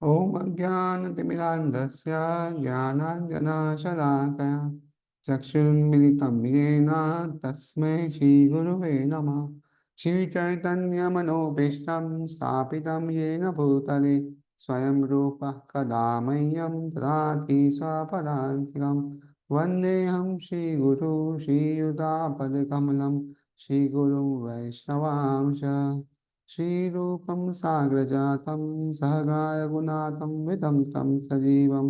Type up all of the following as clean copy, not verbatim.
ॐ अज्ञानतिमिरान्धस्य ज्ञानाञ्जनशलाकया चक्षुर्मिलितं येन तस्मै श्रीगुरुवे नमः। श्रीचैतन्यमनोभीष्टं स्थापितं येन भूतले स्वयं रूपः कदा मह्यं ददाति स्वपदान्तिकं। वन्देऽहं श्रीगुरु श्रीयुतापदकमलं श्रीगुरुं वैष्णवांश श्रीरूपं साग्रजातं सहगाय गुणातं वितं तं सजीवं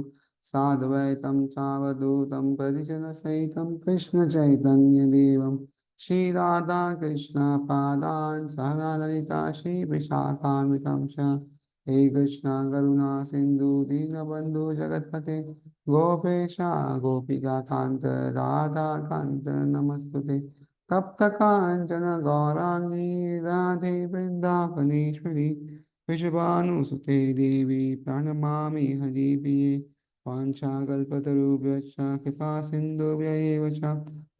साद्वैतं सावधूतं परिजनसहितं कृष्णचैतन्यदेवं श्रीराधा कृष्णपादान् सहगा ललिता श्रीविशाखान्वितं च। हे कृष्ण करुणा सिन्धु दीनबन्धु जगत्पते गोपेश गोपिकान्त राधाकान्त नमस्तुते। तप्त कांचन गौरांगी राधे वृंदावनेश्वरी वृषभानुसुते देवी प्रणमामि हरिप्रिये। वाञ्छाकल्पतरुभ्यश्च कृपा सिन्धुभ्य एव च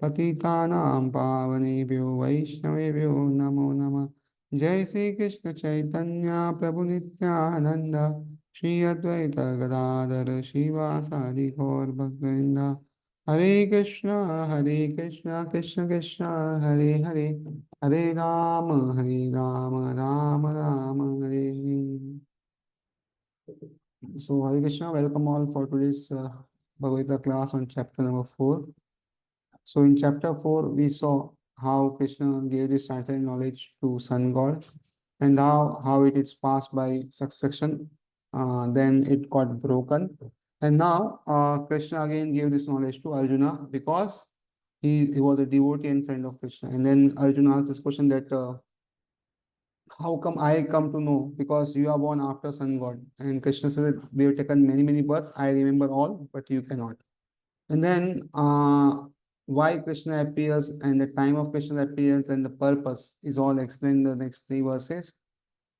पतितानां पावनेभ्यो वैष्णवेभ्यो नमो नमः। जय श्री कृष्ण चैतन्य प्रभु नित्यानंद श्री अद्वैत गदाधर श्रीवासादि गौर भक्तवृंद। हरे Krishna Krishna Krishna Hare Hare Hare Ram Ram Ram Hare Hare. So Hare Krishna, welcome all for today's Bhagavad Gita class on chapter number 4. So in chapter 4, we saw how Krishna gave this transcendental knowledge to Sun God and how it is passed by succession. Then it got broken. And now Krishna again gave this knowledge to Arjuna because he was a devotee and friend of Krishna. And then Arjuna asked this question that how come I come to know? Because you are born after Sun God. And Krishna said, we have taken many, many births. I remember all, but you cannot. And then why Krishna appears and the time of Krishna's appearance and the purpose is all explained in the next three verses.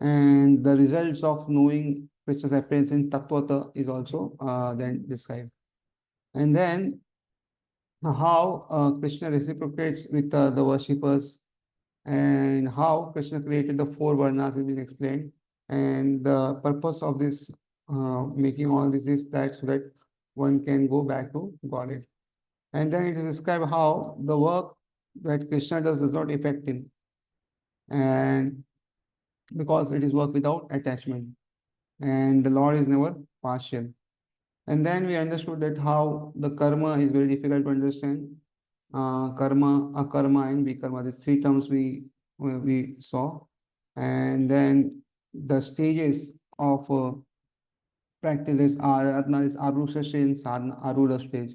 And the results of knowing Krishna's appearance in Tattvata is also then described. And then how Krishna reciprocates with the worshippers and how Krishna created the four varnas has been explained. And the purpose of this making all this is that so that one can go back to Godhead. And then it is described how the work that Krishna does not affect him, and because it is work without attachment, and the Lord is never partial. And then we understood that how the karma is very difficult to understand. Karma, akarma, and vikarma. The three terms we saw, and then the stages of practices are arusha stage and sadhana arudha stage.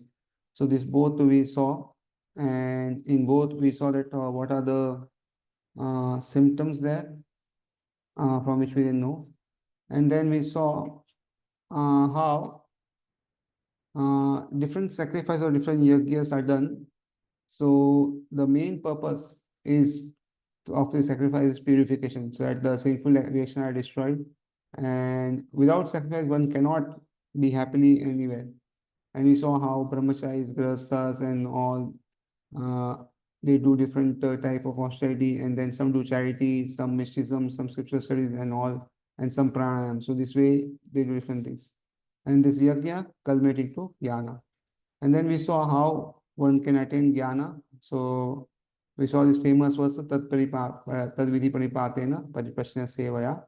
So this both we saw, and in both we saw that what are the symptoms there from which we can know, and then we saw how different sacrifices or different yajnas are done. So the main purpose is of the sacrifice is purification, so that the sinful reactions are destroyed, and without sacrifice one cannot be happily anywhere. And we saw how brahmacharis, grahasthas, and all they do different type of austerity, and then some do charity, some mysticism, some scripture studies, and all, and some pranayam. So this way they do different things, and this yajna culminating to jnana. And then we saw how one can attain jnana. So we saw this famous verse, tad vidhi paripatena pariprashna sevaya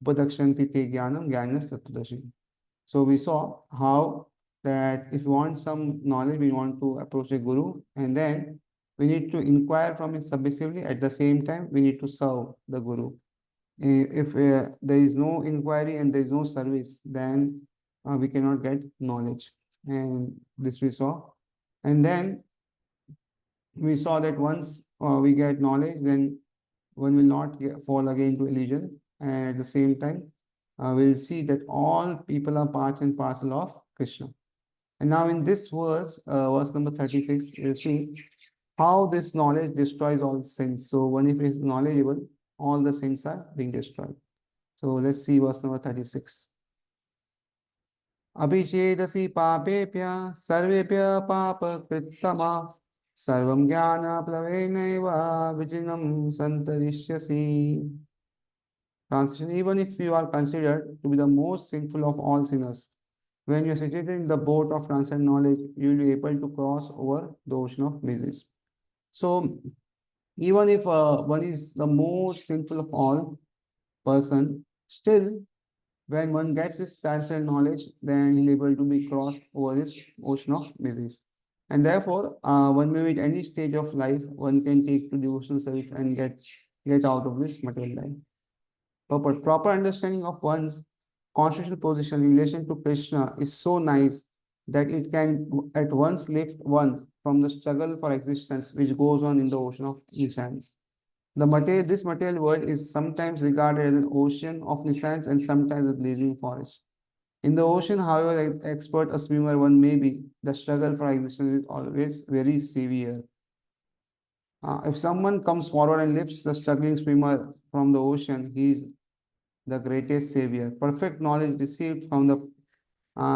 upadakshanti te jnanam jnana sattvashi. So we saw how that if we want some knowledge, we want to approach a guru, and then we need to inquire from him submissively. At the same time, we need to serve the guru. If there is no inquiry and there is no service, then we cannot get knowledge. And this we saw. And then we saw that once we get knowledge, then one will not fall again into illusion. And at the same time, we'll see that all people are parts and parcel of Krishna. And now in this verse, verse number 36, you'll see how this knowledge destroys all sins. So when if it is knowledgeable, all the sins are being destroyed. So let's see verse number 36. अभिचेदसि पापेभ्य सर्वेभ्य पापकृत्तमा सर्वं ज्ञानप्लवेनैव विजिनं सन्तरिष्यसि. Translation: even if you are considered to be the most sinful of all sinners, when you are situated in the boat of transcendent knowledge, you will be able to cross over the ocean of miseries. So, even if one is the most sinful of all person, still, when one gets this transcendent knowledge, then he'll be able to be crossed over this ocean of miseries. And therefore, one may at any stage of life, one can take to devotional service and get out of this material life. Proper understanding of one's constitutional position in relation to Krishna is so nice that it can at once lift one from the struggle for existence which goes on in the ocean of nescience. This material world is sometimes regarded as an ocean of nescience and sometimes a blazing forest. In the ocean, however expert a swimmer one may be, the struggle for existence is always very severe. If someone comes forward and lifts the struggling swimmer from the ocean, he is the greatest savior. Perfect knowledge received from the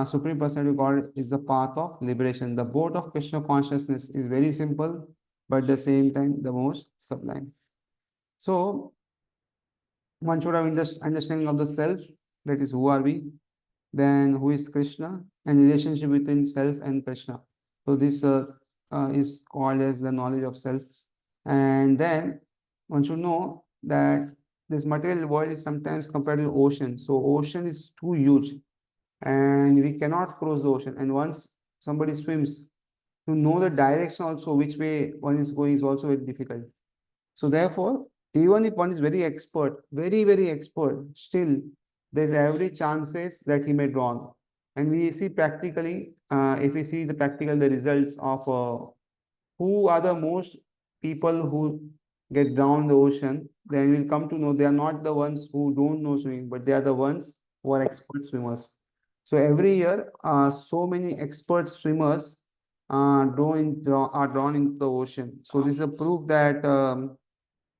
Supreme Personality of God is the path of liberation. The boat of Krishna consciousness is very simple, but at the same time, the most sublime. So, one should have understanding of the self, that is, who are we, then who is Krishna, and relationship between self and Krishna. So, this is called as the knowledge of self. And then one should know that this material world is sometimes compared to ocean. So, ocean is too huge and we cannot cross the ocean. And once somebody swims, to know the direction also, which way one is going, is also very difficult. So therefore, even if one is very expert, very expert, still there's every chances that he may drown. And we see practically, if we see the results of who are the most people who get drowned in the ocean, then we'll come to know they are not the ones who don't know swimming, but they are the ones who are expert swimmers. So every year, so many expert swimmers are drawn into the ocean. So this is a proof that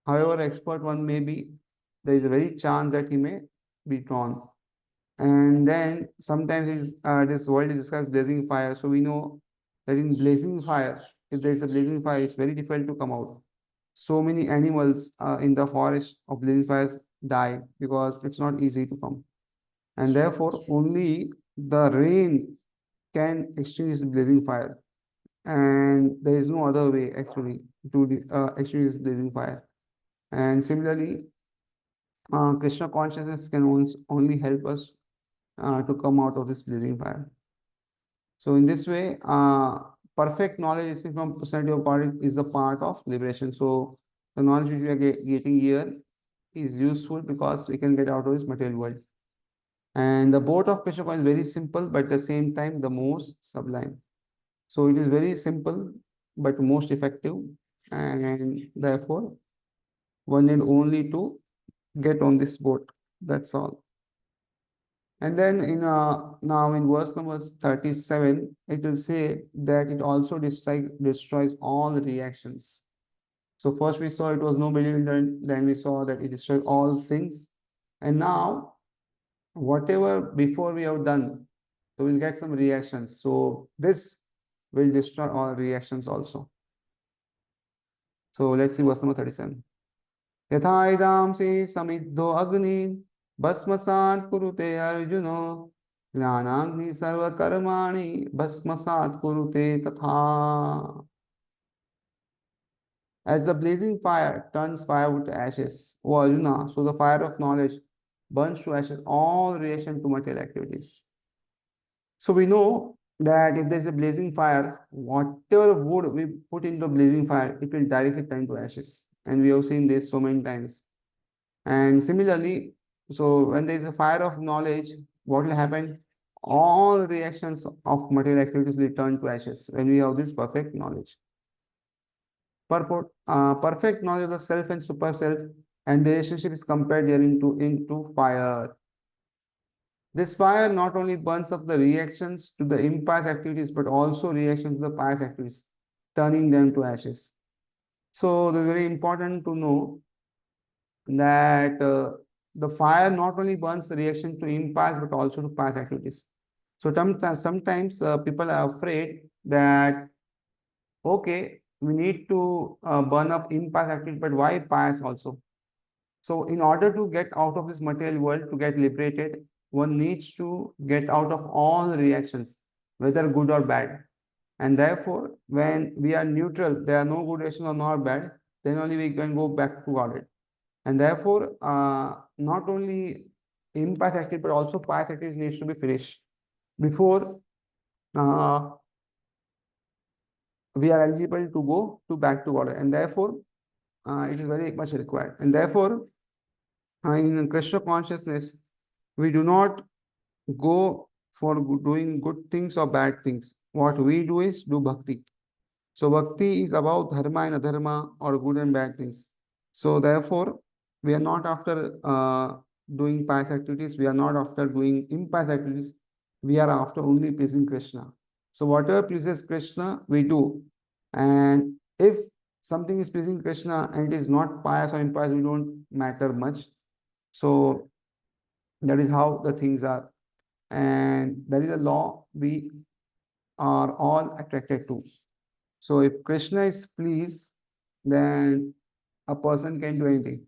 however expert one may be, there is a very chance that he may be drawn. And then sometimes this world is discussed blazing fire. So we know that in blazing fire, if there is a blazing fire, it's very difficult to come out. So many animals in the forest of blazing fires die because it's not easy to come. And therefore, only the rain can extinguish the blazing fire. And there is no other way actually to extinguish this blazing fire. And similarly, Krishna consciousness can only help us to come out of this blazing fire. So in this way, perfect knowledge received from personality of God is a part of liberation. So the knowledge which we are getting here is useful because we can get out of this material world. And the boat of Krishna is very simple, but at the same time, the most sublime. So it is very simple, but most effective. And therefore, one need only to get on this boat. That's all. And then now in verse number 37, it will say that it also destroys all the reactions. So first we saw it was no belief, then we saw that it destroys all sins. And now whatever before we have done, so we'll get some reactions. So this will destroy all reactions also. So let's see verse number 37. यथा इदांसि समिद्धो अग्नि भस्मसात् कुरुते अर्जुनो ज्ञानाग्नि सर्वकर्माणि भस्मसात् कुरुते तथा. As the blazing fire turns firewood to ashes, O Arjuna, so the fire of knowledge burns to ashes all reaction to material activities. So we know that if there is a blazing fire, whatever wood we put into blazing fire, it will directly turn to ashes. And we have seen this so many times. And similarly, so when there is a fire of knowledge, what will happen? All reactions of material activities will turn to ashes when we have this perfect knowledge. Perfect knowledge of the self and super self, and the relationship is compared here into fire. This fire not only burns up the reactions to the impious activities, but also reactions to the pious activities, turning them to ashes. So it is very important to know that the fire not only burns the reaction to impious, but also to pious activities. So sometimes people are afraid that, okay, we need to burn up impious activities, but why pious also? So in order to get out of this material world, to get liberated, one needs to get out of all reactions, whether good or bad. And therefore, when we are neutral, there are no good reactions or not bad, then only we can go back to Godhead. And therefore, not only impasse activity, but also pious activities needs to be finished before we are eligible to go to back to Godhead. And therefore, it is very much required. And therefore, in Krishna consciousness, we do not go for doing good things or bad things. What we do is do bhakti. So bhakti is about dharma and adharma or good and bad things. So therefore, we are not after doing pious activities. We are not after doing impious activities. We are after only pleasing Krishna. So whatever pleases Krishna, we do. And if something is pleasing Krishna and it is not pious or impious, we don't matter much. So that is how the things are. And that is a law we are all attracted to. So if Krishna is pleased, then a person can do anything.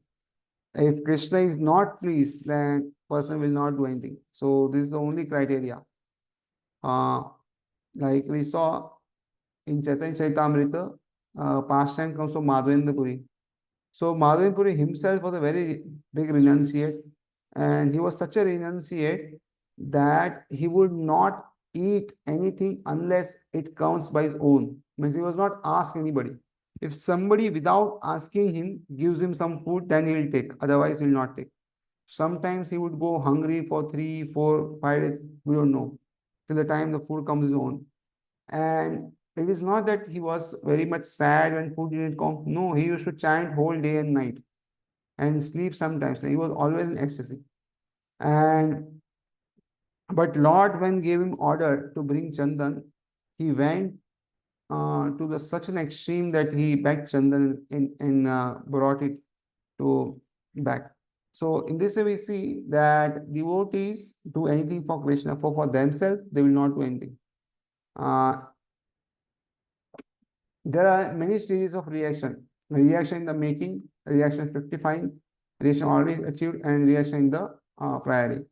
If Krishna is not pleased, then person will not do anything. So this is the only criteria. Uh, like we saw in Chaitanya Charitamrita, pastime comes from Madhavendra Puri. So Madhavendra Puri himself was a very big renunciate, and he was such a renunciate that he would not eat anything unless it comes by his own. Means he was not ask anybody. If somebody without asking him gives him some food, then he will take. Otherwise, he will not take. Sometimes he would go hungry for 3, 4, 5 days. We don't know till the time the food comes his own. And it is not that he was very much sad when food didn't come. No, he used to chant whole day and night and sleep sometimes. He was always in ecstasy. And but Lord, when gave him order to bring Chandan, he went to the such an extreme that he begged Chandan and brought it to back. So in this way, we see that devotees do anything for Krishna, for themselves, they will not do anything. There are many stages of reaction. Reaction in the making, reaction fructifying, reaction already achieved, and reaction in the priori.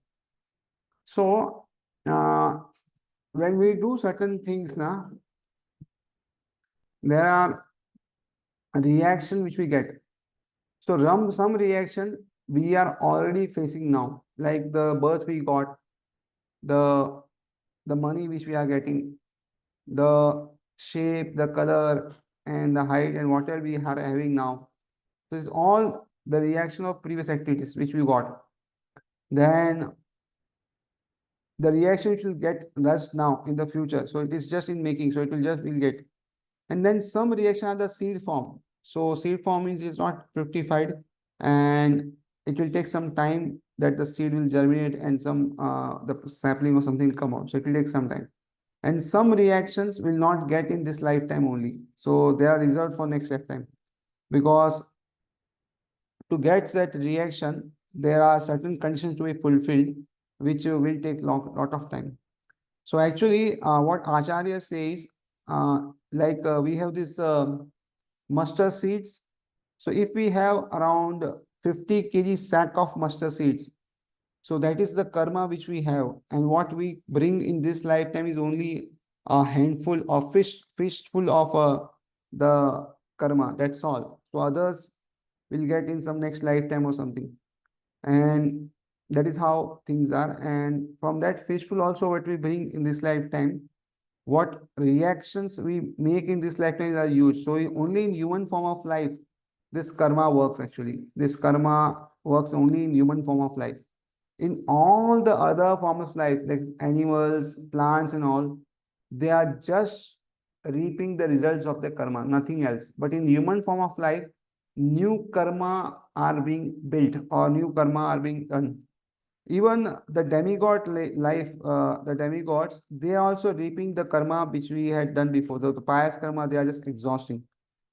So when we do certain things now, there are a reaction which we get. So some reaction we are already facing now, like the birth we got, the money which we are getting, the shape, the color, and the height, and whatever we are having now. So it's all the reaction of previous activities which we got. Then the reaction which will get rest now in the future. So it is just in making. So it will just will get. And then some reaction are the seed form. So seed form is not fructified, and it will take some time that the seed will germinate and some the sapling or something come out. So it will take some time. And some reactions will not get in this lifetime only. So they are reserved for next lifetime. Because to get that reaction, there are certain conditions to be fulfilled, which will take lot of time. So actually, what Acharya says, we have this mustard seeds. So if we have around 50 kg sack of mustard seeds, so that is the karma which we have. And what we bring in this lifetime is only a handful of fistful of the karma. That's all. So others will get in some next lifetime or something. And that is how things are. And from that fistful also what we bring in this lifetime, what reactions we make in this lifetime are huge. So only in human form of life, this karma works actually. This karma works only in human form of life. In all the other forms of life, like animals, plants and all, they are just reaping the results of the karma, nothing else. But in human form of life, new karma are being built or new karma are being done. Even the demigod life, the demigods, they are also reaping the karma which we had done before. The pious karma, they are just exhausting.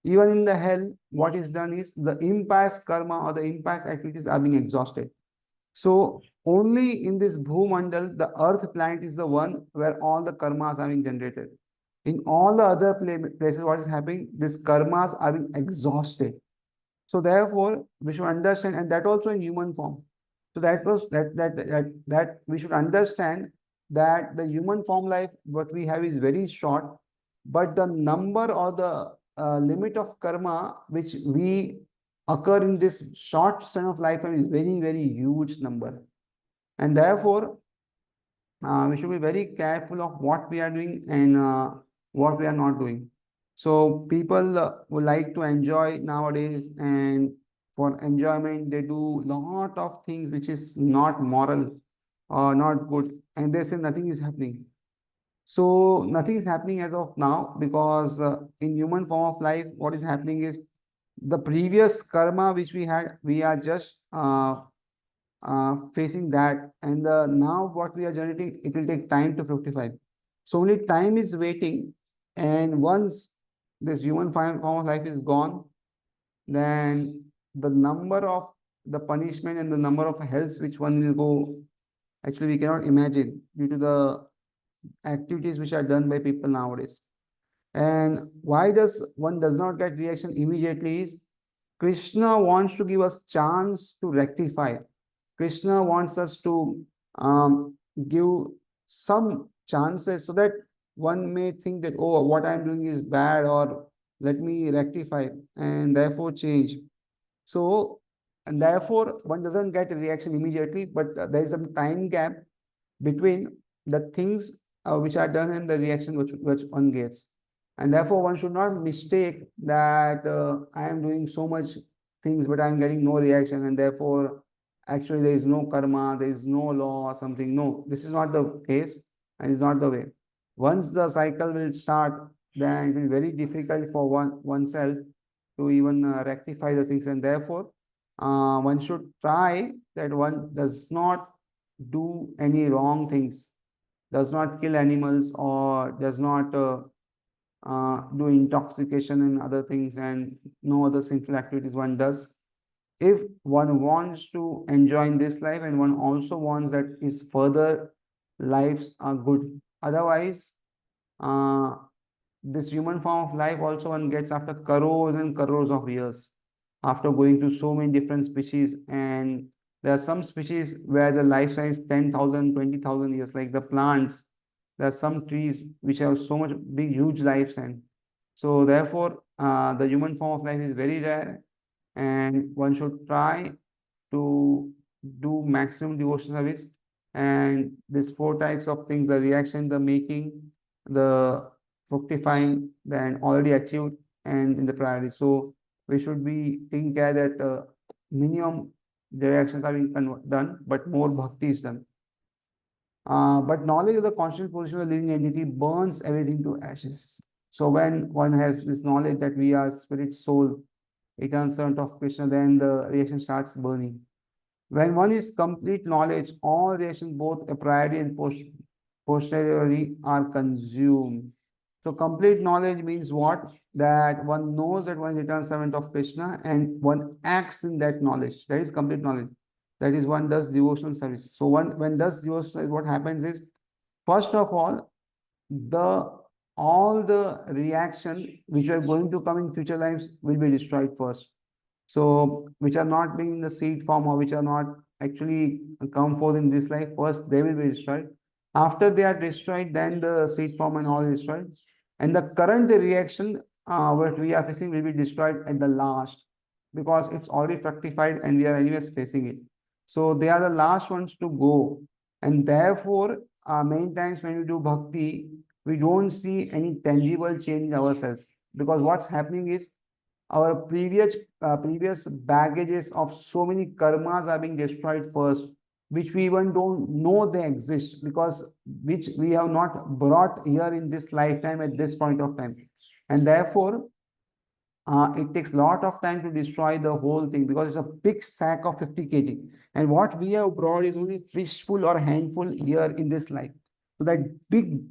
Even in the hell, what is done is the impious karma or the impious activities are being exhausted. So only in this Bhumandal, the earth planet is the one where all the karmas are being generated. In all the other places, what is happening? These karmas are being exhausted. So therefore, we should understand, and that also in human form. So that we should understand that the human form life, what we have is very short, but the number or the limit of karma which we occur in this short span of lifetime is very, very huge number. And therefore, we should be very careful of what we are doing and what we are not doing. So people would like to enjoy nowadays, and for enjoyment, they do lot of things which is not moral or not good, and they say nothing is happening. So nothing is happening as of now because in human form of life, what is happening is the previous karma which we had, we are just facing that, and now what we are generating, it will take time to fructify. So only time is waiting, and once this human form of life is gone, then the number of the punishment and the number of hells which one will go, actually we cannot imagine due to the activities which are done by people nowadays. And why does one does not get reaction immediately is Krishna wants to give us chance to rectify. Krishna wants us to give some chances so that one may think that, oh, what I'm doing is bad, or let me rectify and therefore change. So, and therefore one doesn't get a reaction immediately, but there is some time gap between the things which are done and the reaction which one gets. And therefore, one should not mistake that I am doing so much things, but I am getting no reaction, and therefore, actually, there is no karma, there is no law or something. No, this is not the case, and is not the way. Once the cycle will start, then it will be very difficult for oneself to even rectify the things, and therefore, one should try that one does not do any wrong things, does not kill animals, or does not do intoxication and other things, and no other sinful activities one does. If one wants to enjoy in this life, and one also wants that his further lives are good. Otherwise, uh, this human form of life also one gets after crores and crores of years, after going to so many different species. And there are some species where the lifespan is 10,000, 20,000 years, like the plants. There are some trees which have so much big, huge lifespan. So therefore, the human form of life is very rare, and one should try to do maximum devotion service. And these four types of things, the reaction, the making, the fructifying, then already achieved, and in the priority. So we should be taking care that minimum the reactions are being done, but more bhakti is done. But knowledge of the constant position of the living entity burns everything to ashes. So when one has this knowledge that we are spirit, soul, eternal servant of Krishna, then the reaction starts burning. When one is complete knowledge, all reactions, both a priori and posteriori, are consumed. So complete knowledge means what? That one knows that one is eternal servant of Krishna, and one acts in that knowledge. That is complete knowledge. That is, one does devotional service. So one when does devotional service, what happens is, first of the all the reaction which are going to come in future lives will be destroyed first. So which are not being in the seed form, or which are not actually come forth in this life, first they will be destroyed. After they are destroyed, then the seed form and all is destroyed. And the current reaction what we are facing will be destroyed at the last, because it's already fructified and we are anyways facing it. So they are the last ones to go. And therefore, many times when we do bhakti, we don't see any tangible change in ourselves, because what's happening is our previous baggages of so many karmas are being destroyed first, which we even don't know they exist, because which we have not brought here in this lifetime at this point of time. And therefore, it takes a lot of time to destroy the whole thing, because it's a big sack of 50 kg. And what we have brought is only fistful or handful here in this life. So that big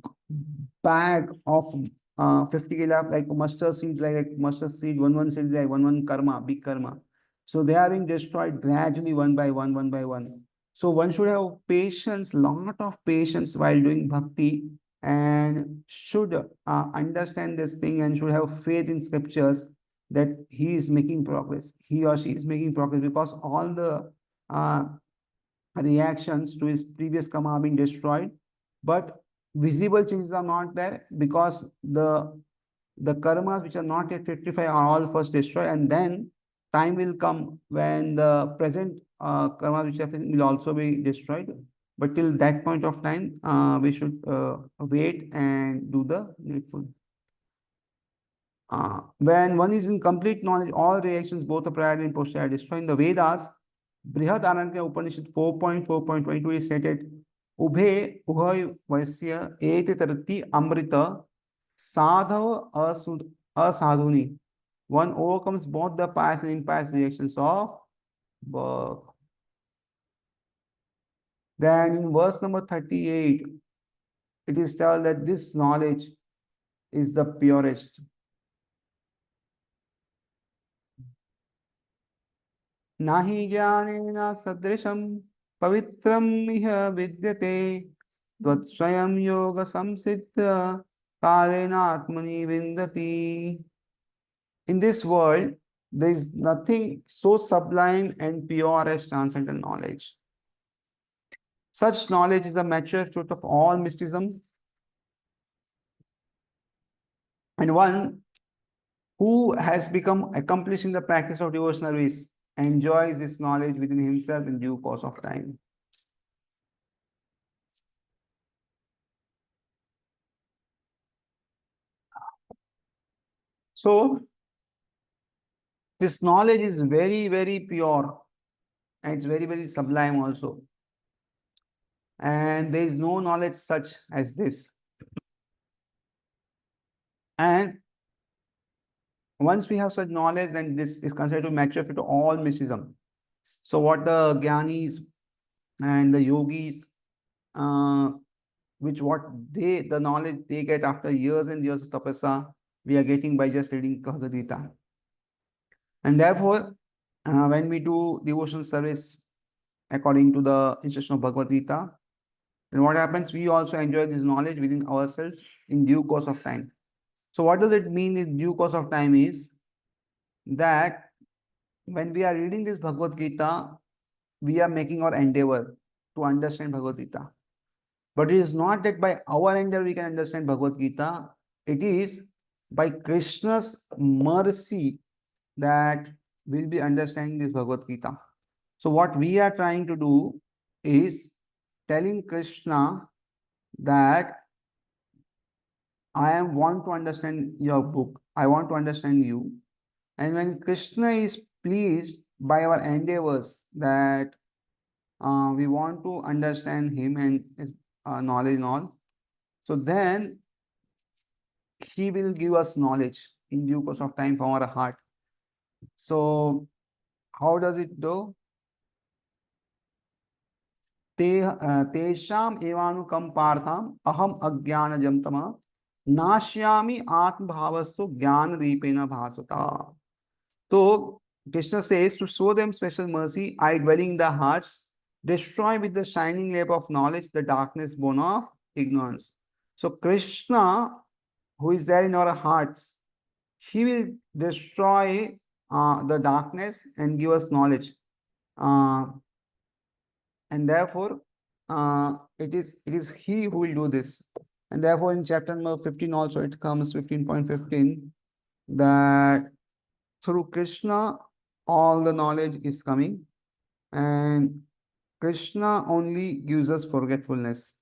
bag of 50 kg, like mustard seeds, like mustard seed, one seed, like one karma, big karma. So they are being destroyed gradually, one by one, one by one. So one should have patience, lot of patience while doing bhakti, and should understand this thing, and should have faith in scriptures, that he is making progress, he or she is making progress, because all the reactions to his previous karma are being destroyed, but visible changes are not there, because the karmas which are not yet 55 are all first destroyed, and then time will come when the present karmas which are facing will also be destroyed. But till that point of time, we should wait and do the needful. When one is in complete knowledge, all reactions, both the prior and post, are destroyed. In the Vedas, Brihad Aranyaka Upanishad 4.4.22 is stated, Ubhe Uhay Vaisya Ete Tarati Amrita Sadhav Asadhuni. One overcomes both the pious and impious reactions of birth. Then in verse number 38, it is told that this knowledge is the purest. Nahi jnanena sadrisham pavitram iha vidyate Dvatsvayam yoga samsiddha kalena atmani vindati. In this world, there is nothing so sublime and pure as transcendental knowledge. Such knowledge is the mature truth of all mysticism, and one who has become accomplished in the practice of devotional service enjoys this knowledge within himself in due course of time. So, this knowledge is very, very pure, and it's very, very sublime also. And there is no knowledge such as this. And once we have such knowledge, then this is considered to mature to all mysticism. So what the Gyanis and the yogis, the knowledge they get after years and years of tapasya, we are getting by just reading Bhagavad-Gita. And therefore, when we do devotional service according to the instruction of Bhagavad-Gita, then what happens? We also enjoy this knowledge within ourselves in due course of time. So what does it mean in due course of time is that when we are reading this Bhagavad Gita, we are making our endeavor to understand Bhagavad Gita. But it is not that by our endeavor we can understand Bhagavad Gita. It is by Krishna's mercy that we'll be understanding this Bhagavad Gita. So what we are trying to do is telling Krishna that I want to understand your book. I want to understand you. And when Krishna is pleased by our endeavors that we want to understand him and his knowledge and all, so then he will give us knowledge in due course of time from our heart. So how does it do? Tesham evanukam partham aham ajnanajam tama nashyami atmabhavastu jnana deepena bhasata. So Krishna says, to show them special mercy, I dwelling in the hearts, destroy with the shining lamp of knowledge the darkness born of ignorance. So Krishna, who is there in our hearts, he will destroy the darkness and give us knowledge. And therefore, it is he who will do this. And therefore, in chapter number 15 also, it comes 15.15 that through Krishna, all the knowledge is coming, and Krishna only gives us forgetfulness.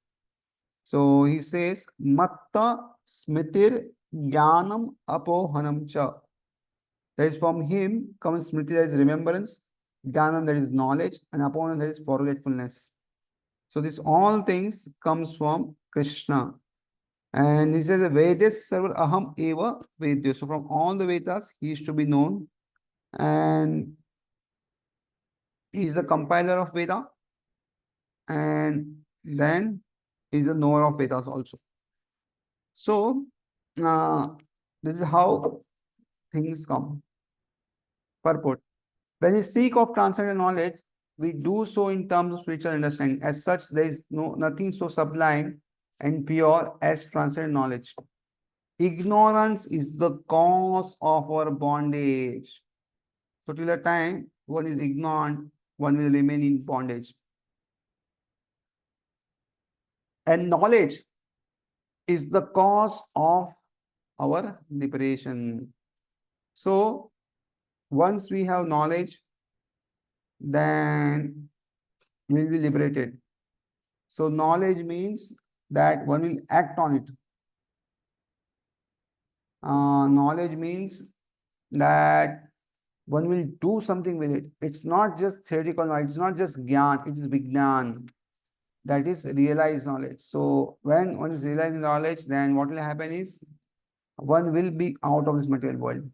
So he says, Matta Smitir Jnanam Apohanam Cha. That is, from him comes Smriti, that is remembrance, Jnanam, that is knowledge, and Apohanam, that is forgetfulness. So this all things comes from Krishna. And he says, Vedas Sarva Aham Eva Vedya. So from all the Vedas, he is to be known. And he is the compiler of Veda. And then he is the knower of Vedas also. So this is how things come. Purport. When we seek of transcendental knowledge, we do so in terms of spiritual understanding. As such, there is nothing so sublime and pure as transcendental knowledge. Ignorance is the cause of our bondage. So till the time one is ignorant, one will remain in bondage. And knowledge is the cause of our liberation. So once we have knowledge, then we'll be liberated. So knowledge means that one will act on it. Knowledge means that one will do something with it. It's not just theoretical knowledge, it's not just gyan, it is vignan. That is realized knowledge. So when one is realizing knowledge, then what will happen is one will be out of this material world.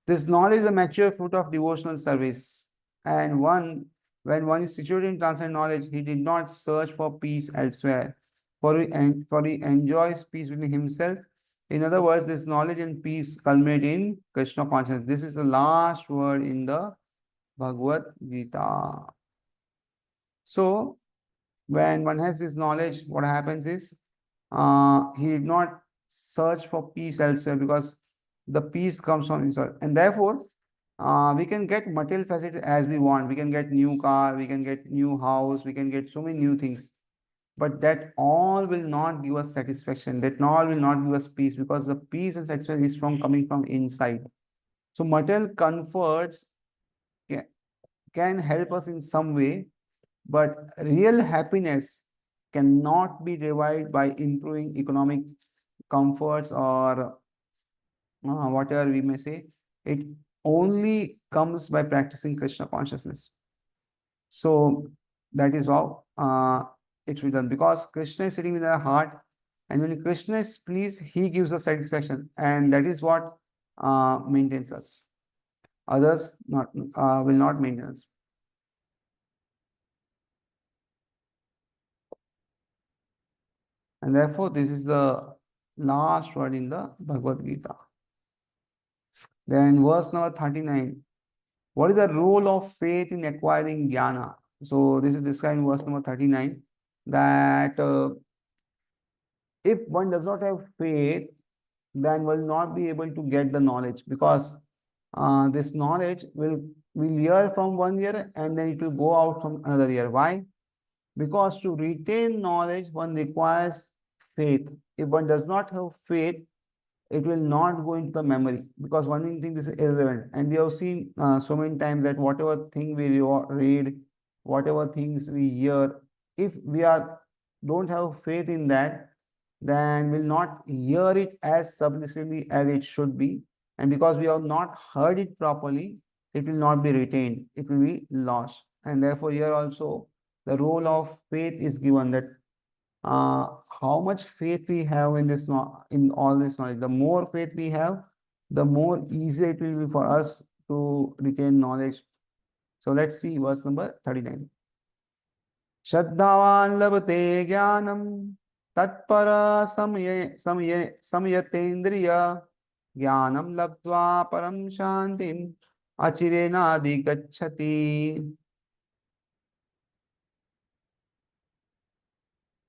This knowledge is a mature fruit of devotional service. And when one is situated in transcendent knowledge, he did not search for peace elsewhere, for he enjoys peace within himself. In other words, this knowledge and peace culminate in Krishna consciousness. This is the last word in the Bhagavad Gita. So, when one has this knowledge, what happens is he did not search for peace elsewhere because the peace comes from himself. And therefore, we can get material facilities as we want. We can get new car, we can get new house, we can get so many new things. But that all will not give us satisfaction. That all will not give us peace because the peace and satisfaction is coming from inside. So material comforts can help us in some way, but real happiness cannot be derived by improving economic comforts or whatever we may say. It only comes by practicing Krishna consciousness. So that is how it should be done, because Krishna is sitting in our heart, and when Krishna is pleased, he gives us satisfaction, and that is what maintains us. Others not will not maintain us. And therefore, this is the last word in the Bhagavad Gita. Then verse number 39. What is the role of faith in acquiring jnana? So this is described in verse number 39, that if one does not have faith, then will not be able to get the knowledge, because this knowledge will hear from one ear and then it will go out from another ear. Why? Because to retain knowledge, one requires faith. If one does not have faith, it will not go into the memory, because one thing is irrelevant. And we have seen so many times that whatever thing we read, whatever things we hear, if we don't have faith in that, then we'll not hear it as submissively as it should be. And because we have not heard it properly, it will not be retained, it will be lost. And therefore, here also the role of faith is given, that how much faith we have in this, in all this knowledge. The more faith we have, the more easy it will be for us to retain knowledge. So let's see verse number 39. Shraddhavan labate jnanam tatpara samyatendriya jnanam labdva param shantim achirena adhigacchati.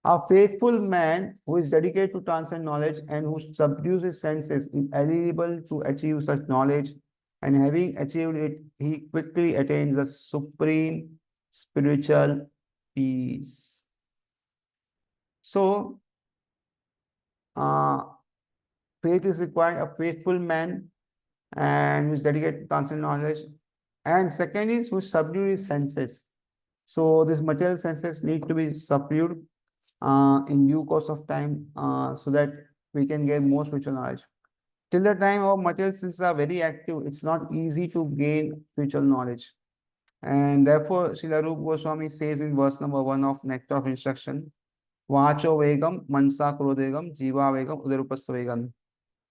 A faithful man who is dedicated to transcend knowledge and who subdues his senses is eligible to achieve such knowledge, and having achieved it, he quickly attains the supreme spiritual peace. So, faith is required, a faithful man and who is dedicated to transcend knowledge. And second is who subdue his senses. So, these material senses need to be subdued in due course of time, so that we can get more spiritual knowledge. Till the time our material senses are very active, it's not easy to gain spiritual knowledge. And therefore, Srila Rupa Goswami says in verse number 1 of Nectar of Instruction, Vacho Vegam, Mansa Krodegam, Jiva Vegam, Udarupastha Vegam.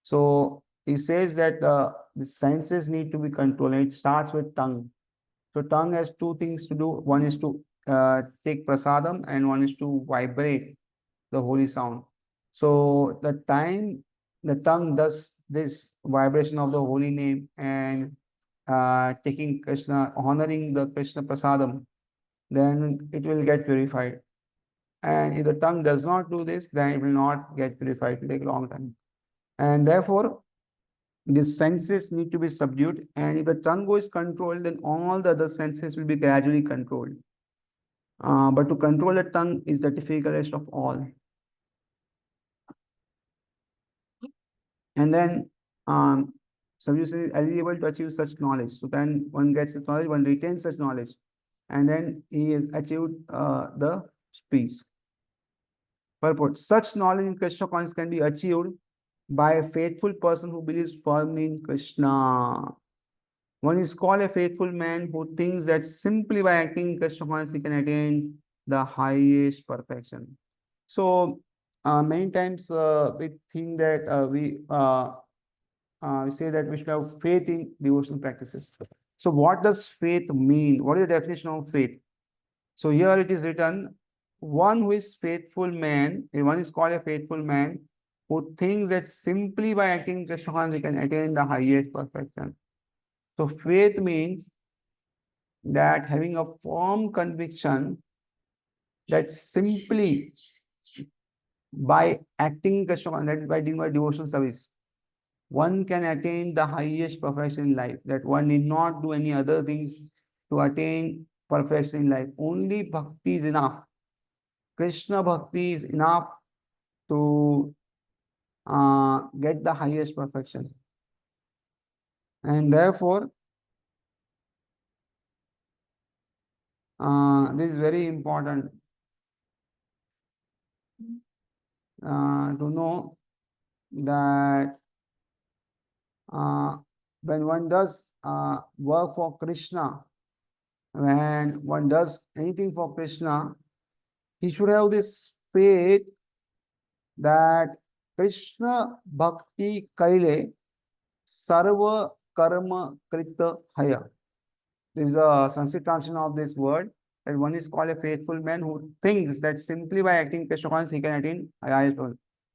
So he says that the senses need to be controlled, and it starts with tongue. So tongue has two things to do. One is to take prasadam, and one is to vibrate the holy sound. So the time the tongue does this vibration of the holy name and taking Krishna, honoring the Krishna prasadam, then it will get purified. And if the tongue does not do this, then it will not get purified. It will take a long time. And therefore, the senses need to be subdued. And if the tongue is controlled, then all the other senses will be gradually controlled. But to control the tongue is the difficultest of all. And then solution is eligible to achieve such knowledge. So then one gets this knowledge, one retains such knowledge, and then he has achieved the speech. Purport. Such knowledge in Krishna consciousness can be achieved by a faithful person who believes firmly in Krishna. One is called a faithful man who thinks that simply by acting in Krishna consciousness he can attain the highest perfection. So many times we think that we say that we should have faith in devotional practices. So what does faith mean? What is the definition of faith? So here it is written, one who is faithful man, one is called a faithful man who thinks that simply by acting in Krishna consciousness he can attain the highest perfection. So faith means that having a firm conviction that simply by acting in Krishna consciousness, that is by doing a devotional service, one can attain the highest perfection in life, that one need not do any other things to attain perfection in life. Only bhakti is enough. Krishna bhakti is enough to get the highest perfection. And therefore, this is very important to know that when one does work for Krishna, when one does anything for Krishna, he should have this faith that Krishna Bhakti Kaile Sarva Karma Krita Haya. This is the Sanskrit translation of this word. And one is called a faithful man who thinks that simply by acting Krishna consciousness he can attain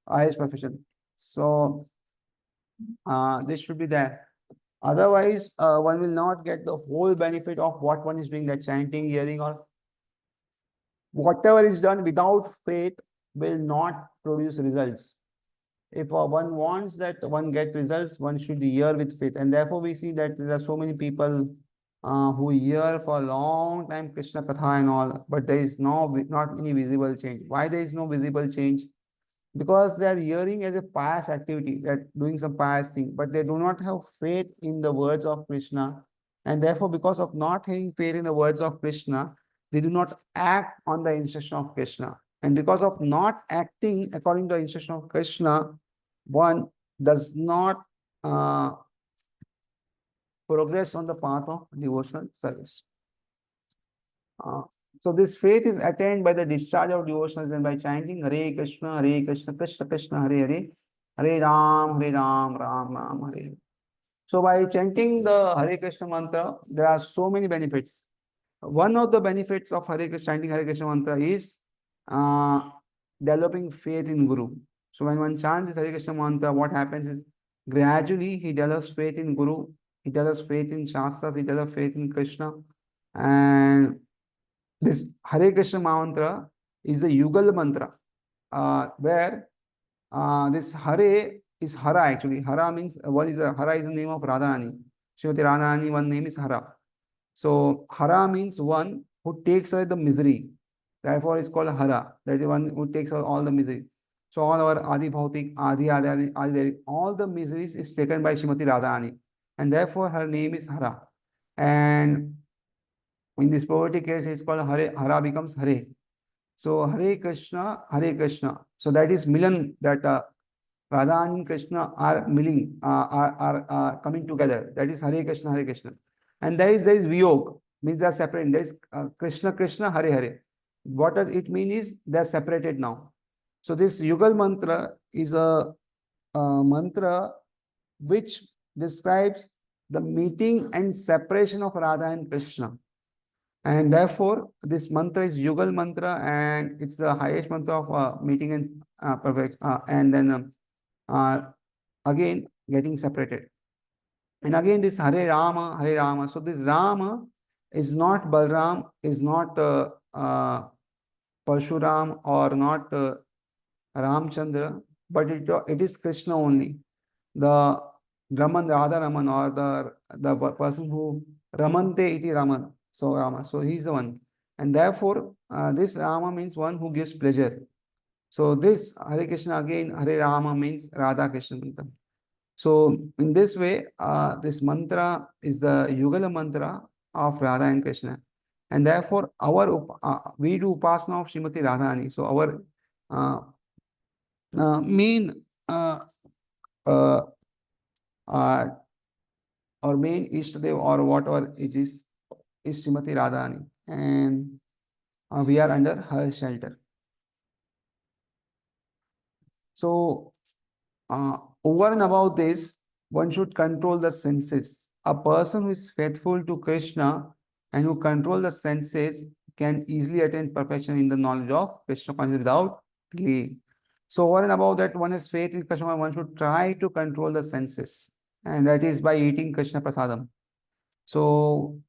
highest perfection. So this should be there. Otherwise, one will not get the whole benefit of what one is doing, that chanting, hearing, or whatever is done without faith will not produce results. If one wants that one get results, one should hear with faith. And therefore, we see that there are so many people who hear for a long time Krishna Katha and all, but there is not any visible change. Why there is no visible change? Because they are hearing as a pious activity, that doing some pious thing, but they do not have faith in the words of Krishna. And therefore, because of not having faith in the words of Krishna, they do not act on the instruction of Krishna. And because of not acting according to the instruction of Krishna, one does not progress on the path of devotional service. So this faith is attained by the discharge of devotions and by chanting Hare Krishna, Krishna Krishna, Hare Hare, Hare Ram, Ram Ram, Hare. So by chanting the Hare Krishna mantra, there are so many benefits. One of the benefits of Hare Krishna, chanting Hare Krishna mantra is developing faith in Guru. So when one chants Hare Krishna mantra, what happens is gradually he develops faith in Guru, he develops faith in Shastras, he develops faith in Krishna. And this Hare Krishna mantra is the Yugal mantra, where this Hare is Hara actually. Hara means Hara is the name of Radharani. Srimati Radharani, one name is Hara. So Hara means one who takes away the misery. Therefore, it's called Hara. That is one who takes away all the misery. So all our Adi Bhautik, Adi, all the miseries is taken by Srimati Radharani. And therefore, her name is Hara. And in this poverty case, it's called Hare. Hara becomes Hare. So Hare Krishna, Hare Krishna. So that is Milan, that Radha and Krishna are milling, are coming together. That is Hare Krishna, Hare Krishna. And there is Viyog, means they are separate. There is Krishna, Krishna, Hare Hare. What does it mean is they are separated now. So this Yugal mantra is a mantra which describes the meeting and separation of Radha and Krishna. And therefore, this mantra is Yugal mantra, and it's the highest mantra of meeting and perfect, and then again getting separated. And again, this Hare Rama, Hare Rama. So this Rama is not Balram, is not Parshuram, or not Ramchandra, but it is Krishna only. the Raman, Radha Raman, or the person who Ramante iti Raman. So Rama. So he's the one. And therefore, this Rama means one who gives pleasure. So this Hare Krishna again, Hare Rama means Radha Krishna mantra. So in this way, this mantra is the Yugala mantra of Radha and Krishna. And therefore, we do upasana of Srimati Radhani. So uh, main uh, uh, uh, our main Ishtadev or whatever it is Srimati Radhani. And we are under her shelter. So over and above this, one should control the senses. A person who is faithful to Krishna and who control the senses can easily attain perfection in the knowledge of Krishna consciousness without delay. So over and above that, one has faith in Krishna, one should try to control the senses. And that is by eating Krishna Prasadam. So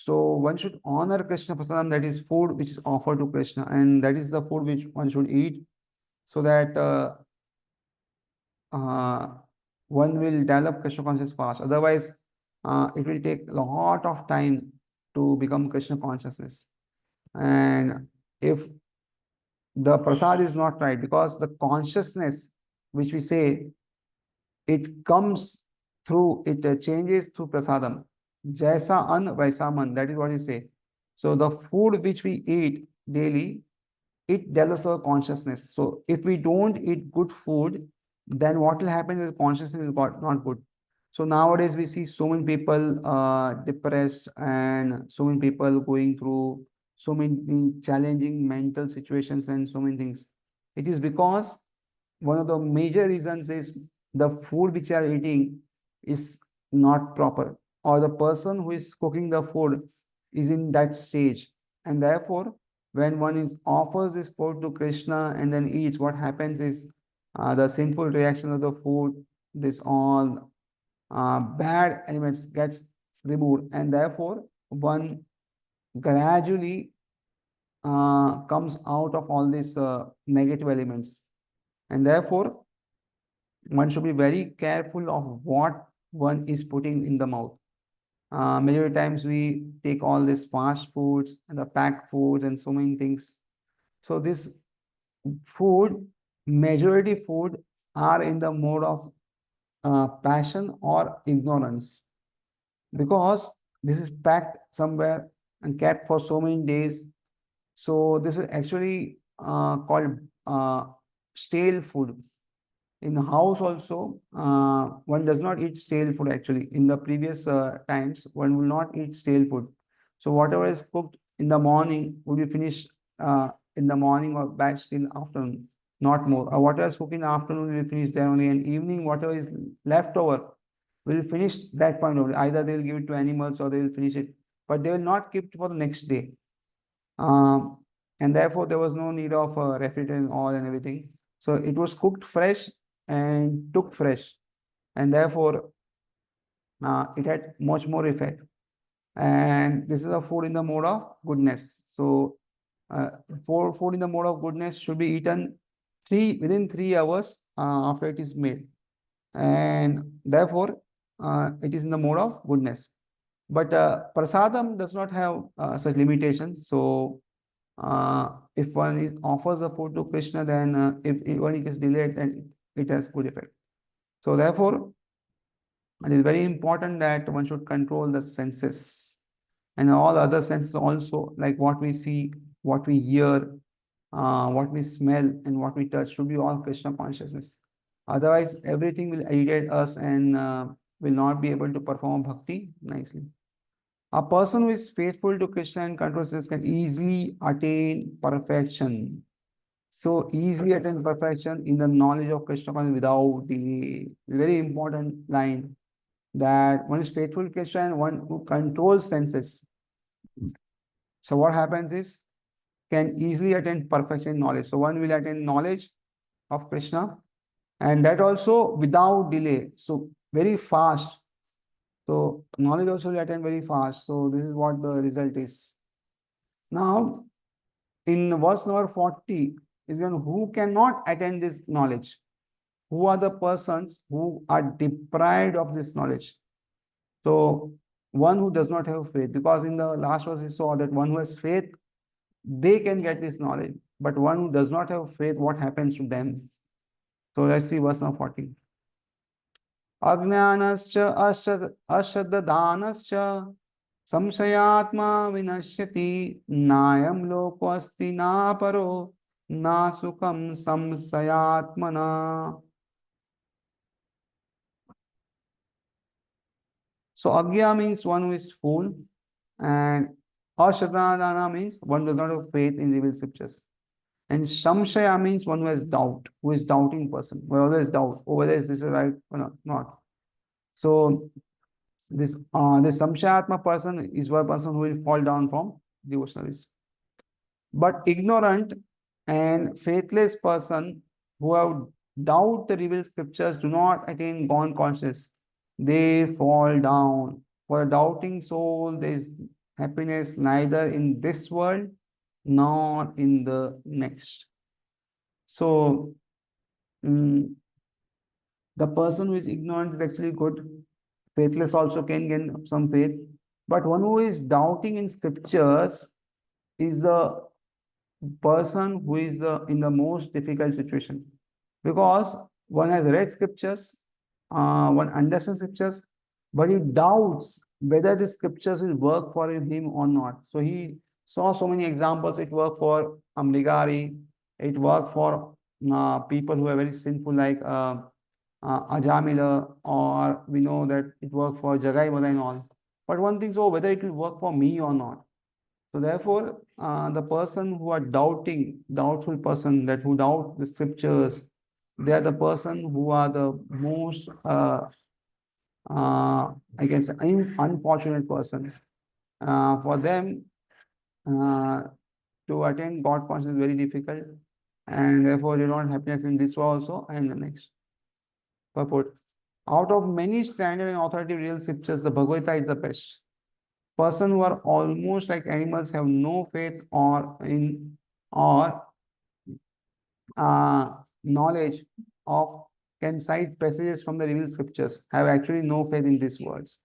one should honor Krishna Prasadam, that is food which is offered to Krishna, and that is the food which one should eat so that uh, one will develop Krishna consciousness fast. Otherwise, it will take a lot of time to become Krishna consciousness. And if the prasad is not right, because the consciousness which we say, it comes through, it changes through prasadam. Jaisa an, vaisa man, that is what we say. So the food which we eat daily, it develops our consciousness. So if we don't eat good food, then what will happen is consciousness is not good. So nowadays we see so many people depressed and so many people going through so many challenging mental situations and so many things. It is because one of the major reasons is the food which you are eating is not proper, or the person who is cooking the food is in that stage. And therefore, when one offers this food to Krishna and then eats, what happens is the sinful reaction of the food, this all bad elements gets removed, and therefore one gradually comes out of all these negative elements. And therefore, one should be very careful of what one is putting in the mouth. Majority times we take all these fast foods and the packed foods and so many things. So this food, majority food are in the mode of passion or ignorance, because this is packed somewhere and kept for so many days. So this is actually called stale food. In the house also, one does not eat stale food actually. In the previous times, one will not eat stale food. So whatever is cooked in the morning will be finished in the morning or batch till afternoon, not more. Or whatever is cooked in the afternoon will be finished there only. And evening, whatever is left over will finish that point only. Either they will give it to animals or they will finish it, but they will not keep it for the next day. And therefore, there was no need of refrigerating oil and everything. So it was cooked fresh and took fresh, and therefore it had much more effect. And this is a food in the mode of goodness. So for food in the mode of goodness should be eaten within 3 hours after it is made, and therefore it is in the mode of goodness. But prasadam does not have such limitations. So if one offers the food to Krishna, then if when it is delayed, then it has good effect. So therefore, it is very important that one should control the senses and all other senses also, like what we see, what we hear, what we smell, and what we touch should be all Krishna consciousness. Otherwise, everything will irritate us and will not be able to perform bhakti nicely. A person who is faithful to Krishna and controls this can easily attain perfection. So easily attain perfection in the knowledge of Krishna consciousness without delay. It's a very important line, that one is faithful to Krishna and one who controls senses. So what happens is, can easily attain perfection in knowledge. So one will attain knowledge of Krishna, and that also without delay. So very fast. So knowledge also will attain very fast. So this is what the result is. Now, in verse number 40 is when who cannot attain this knowledge. who are the persons who are deprived of this knowledge. So one who does not have faith, because in the last verse we saw that one who has faith, they can get this knowledge. But one who does not have faith, what happens to them? So let's see verse number 40. Ajnanascha ashaddanascha samshayatma vinashyati nayam lokosti na paro na sukam samsayatmana. So agya means one who is fool, and ashadana means one who does not have faith in revealed scriptures. And samshaya means one who has doubt, who is doubting person, who always doubt, oh, whether this is right or not. So this samshayatma person is one person who will fall down from devotionalism. But ignorant and faithless person who have doubt the revealed scriptures do not attain God consciousness. They fall down. For a doubting soul, there is happiness neither in this world nor in the next. So the person who is ignorant is actually good. Faithless also can gain some faith. But one who is doubting in scriptures is the person who is in the most difficult situation, because one has read scriptures, one understands scriptures, but he doubts whether the scriptures will work for him or not. So he saw so many examples. It worked for Amrigari, it worked for people who are very sinful like Ajamila, or we know that it worked for Jagai Mada and all. But one thinks, oh, whether it will work for me or not. So therefore, the person who are doubtful person, that who doubt the scriptures, they are the person who are the most, I can say, unfortunate person. For them, to attain God consciousness is very difficult, and therefore they don't have happiness in this world also and the next. Purport. Out of many standard and authoritative real scriptures, the Bhagavad Gita is the best. Person who are almost like animals, have no faith or knowledge of, can cite passages from the revealed scriptures, have actually no faith in these words.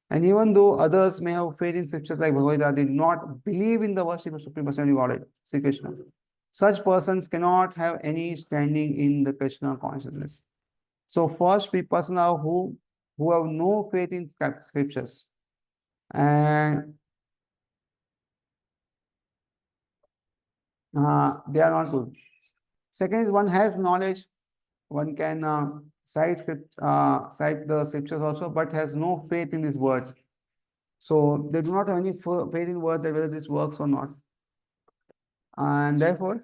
And even though others may have faith in scriptures like Bhagavad Gita, they do not believe in the worship of Supreme Personality Godhead, Sri Krishna. Such persons cannot have any standing in the Krishna consciousness. So first person are who have no faith in scriptures, and they are not good. Second is one has knowledge, one can cite the scriptures also, but has no faith in these words. So they do not have any faith in words that whether this works or not. And therefore,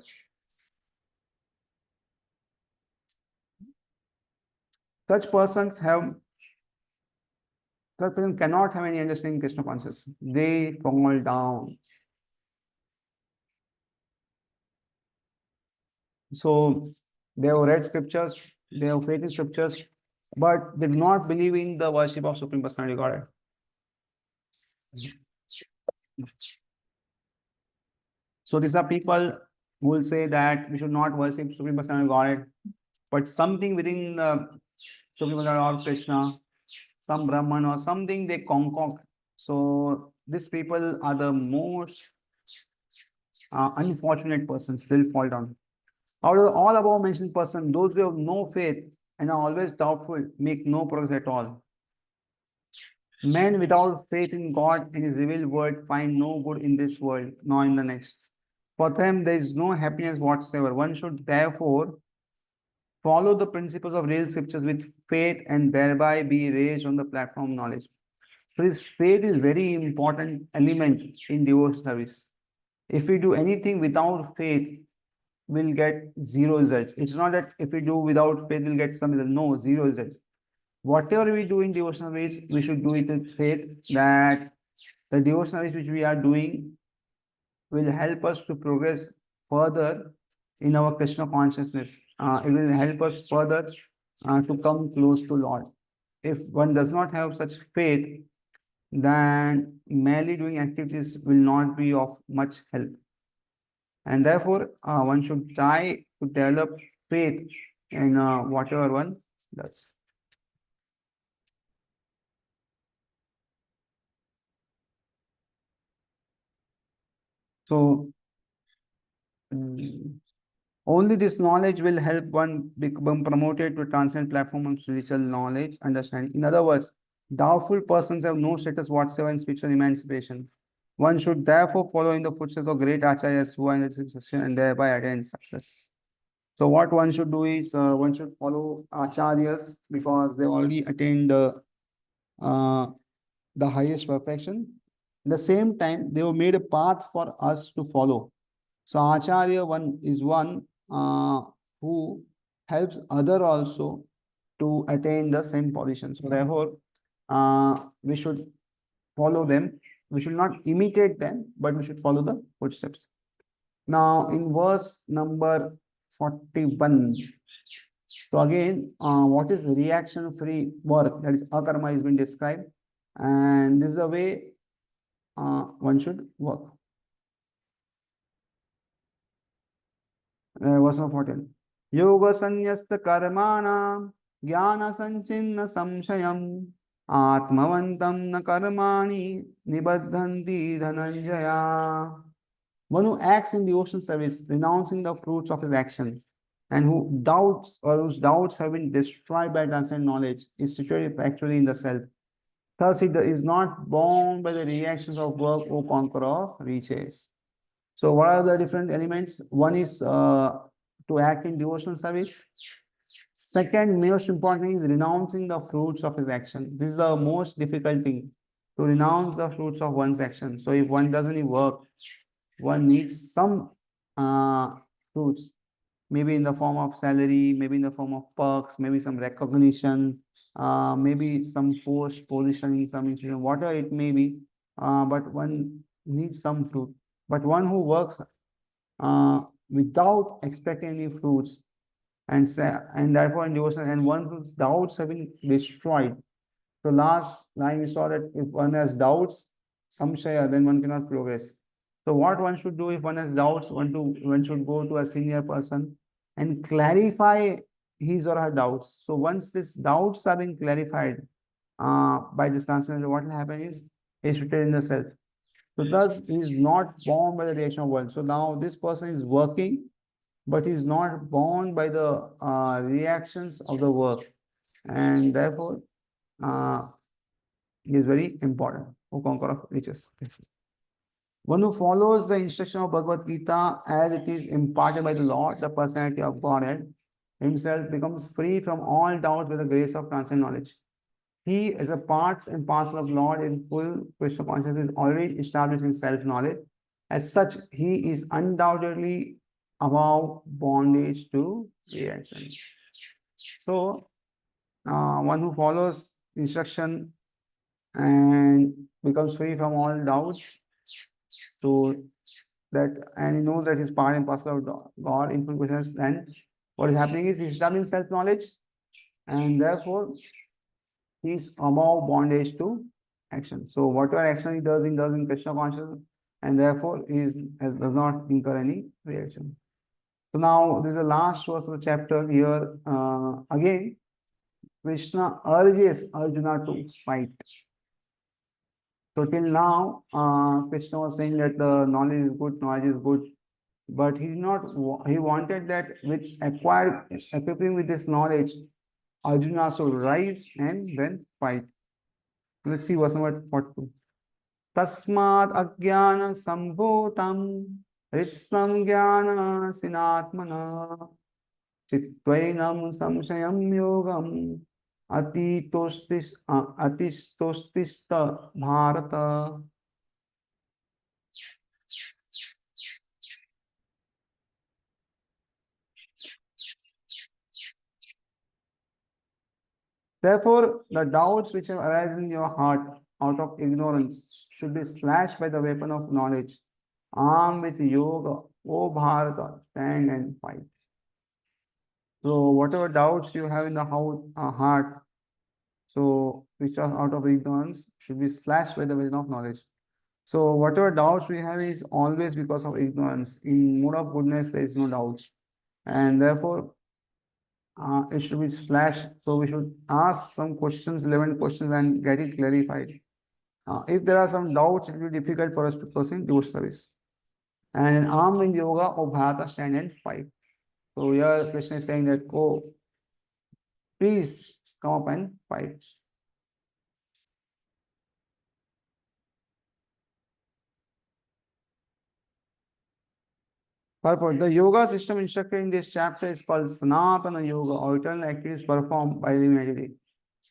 such persons cannot have any understanding Krishna consciousness. They fall down. So they have read scriptures, they have faith in scriptures, but they do not believe in the worship of Supreme Personality Godhead. So these are people who will say that we should not worship Supreme Personality Godhead, but something within the Supreme Personality or Krishna, some Brahman or something they concoct. So these people are the most unfortunate persons. They'll fall down. Out of all above mentioned persons, those who have no faith and are always doubtful make no progress at all. Men without faith in God and His revealed word find no good in this world, nor in the next. For them, there is no happiness whatsoever. One should therefore follow the principles of real scriptures with faith and thereby be raised on the platform of knowledge. So this faith is very important element in devotional service. If we do anything without faith, we'll get zero results. It's not that if we do without faith, we'll get some results. No, zero results. Whatever we do in devotional ways, we should do it with faith that the devotional ways which we are doing will help us to progress further in our Krishna consciousness. It will help us further to come close to Lord. If one does not have such faith, then merely doing activities will not be of much help. And therefore, one should try to develop faith in whatever one does. So only this knowledge will help one become promoted to transcend platform of spiritual knowledge, understanding. In other words, doubtful persons have no status whatsoever in spiritual emancipation. One should therefore follow in the footsteps of great acharyas who are in this position and thereby attain success. So what one should do is one should follow acharyas because they already attained uh, the highest perfection. At the same time, they have made a path for us to follow. So Acharya one is one who helps other also to attain the same position. So therefore, we should follow them. We should not imitate them, but we should follow the footsteps. Now in verse number 41. So again, what is reaction-free work? That is akarma has been described. And this is the way one should work. Verse number 14. Yoga sanyasta karmana jnana sanchinna samshayam atmavantam na karmani nibaddhanti dhananjaya. One who acts in devotional service, renouncing the fruits of his action, and who doubts or whose doubts have been destroyed by transcendent knowledge, is situated actually in the self. Thus, it is not bound by the reactions of work, O conqueror of riches. So, what are the different elements? One is to act in devotional service. Second, most important is renouncing the fruits of his action. This is the most difficult thing, to renounce the fruits of one's action. So, if one doesn't work, one needs some fruits, maybe in the form of salary, maybe in the form of perks, maybe some recognition, maybe some post position in some institution, whatever it may be. But one needs some fruit. But one who works without expecting any fruits and therefore in devotion, and one whose doubts have been destroyed. So last line we saw that if one has doubts, samshaya, then one cannot progress. So what one should do if one has doubts, one should go to a senior person and clarify his or her doubts. So once these doubts are being clarified by this transcendental, what will happen is he should in the self. So thus he is not bound by the reaction of world. So now this person is working, but he is not bound by the reactions of the work, and therefore is very important. O conqueror of riches. One who follows the instruction of Bhagavad Gita as it is imparted by the Lord, the personality of Godhead, himself becomes free from all doubt with the grace of transcendent knowledge. He, as a part and parcel of Lord in full Krishna consciousness, is already established in self-knowledge. As such, he is undoubtedly above bondage to reaction. So, one who follows instruction and becomes free from all doubts, so that, and he knows that his part and parcel of God in full consciousness, then what is happening is he's established self-knowledge, and therefore he is above bondage to action. So whatever action he does in Krishna consciousness, and therefore does not incur any reaction. So now this is the last verse of the chapter here. Again, Krishna urges Arjuna to fight. So till now, Krishna was saying that the knowledge is good, but he did not. He wanted that with equipping with this knowledge, Arjuna should rise and then fight. Let's see verse number 42. Tasmat ajnana sambhutam ritsam jnana sinatmana chitvainam samshayam yogam atistostista bharata. Therefore, the doubts which have arisen in your heart out of ignorance should be slashed by the weapon of knowledge. Armed with yoga, O Bharata, stand and fight. So, whatever doubts you have in the heart, so which are out of ignorance, should be slashed by the weapon of knowledge. So, whatever doubts we have is always because of ignorance. In mode of goodness, there is no doubts, and therefore, it should be slash. So we should ask some questions, 11 questions, and get it clarified. If there are some doubts, it will be difficult for us to proceed devotional service. And an arm in yoga, O Bharata, stand and fight. So here Krishna is saying that, oh, please come up and fight. Purport. The yoga system instructed in this chapter is called Sanatana Yoga, or eternal activities performed by the living entity.